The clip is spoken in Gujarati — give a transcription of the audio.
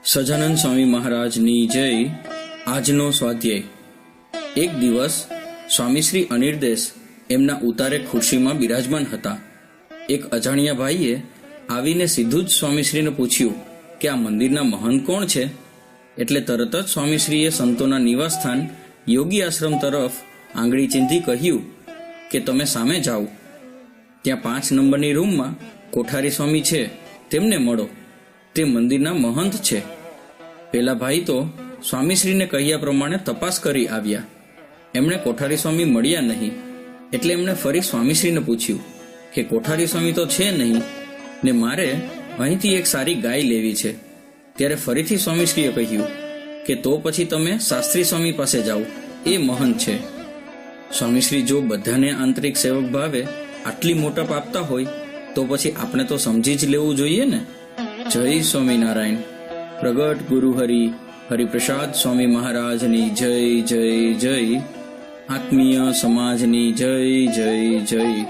સજાનંદ સ્વામી મહારાજની જય. આજનો સ્વાધ્યાય. એક દિવસ સ્વામીશ્રી અનિર્દેશ એમના ઉતારે ખુરશીમાં બિરાજમાન હતા. એક અજાણ્યા ભાઈએ આવીને સીધું જ સ્વામીશ્રીને પૂછ્યું કે આ મંદિરના મહંત કોણ છે? એટલે તરત જ સ્વામીશ્રીએ સંતોના નિવાસસ્થાન યોગી આશ્રમ તરફ આંગળી ચીંધી કહ્યું કે તમે સામે જાઓ, ત્યાં 5 નંબરની રૂમમાં કોઠારી સ્વામી છે, તેમને મળો, તે મંદિરના મહંત છે. પેલા ભાઈ તો સ્વામીશ્રીને કહ્યા પ્રમાણે તપાસ કરી આવ્યા. એમણે કોઠારી સ્વામી મળ્યા નહીં, એટલે એમણે ફરી સ્વામીશ્રીને પૂછ્યું કે કોઠારી સ્વામી તો છે નહીં ને મારે અહીંથી એક સારી ગાય લેવી છે. ત્યારે ફરીથી સ્વામીશ્રીએ કહ્યું કે તો પછી તમે શાસ્ત્રી સ્વામી પાસે જાઓ, એ મહંત છે. સ્વામીશ્રી જો બધાને આંતરિક સેવક ભાવે આટલી મોટપ આપતા હોય તો પછી આપણે તો સમજી જ લેવું જોઈએ ને. જય સ્વામિનારાયણ. પ્રગટ ગુરુ હરિપ્રસાદ સ્વામી મહારાજની જય જય જય. આત્મીય સમાજની જય જય જય.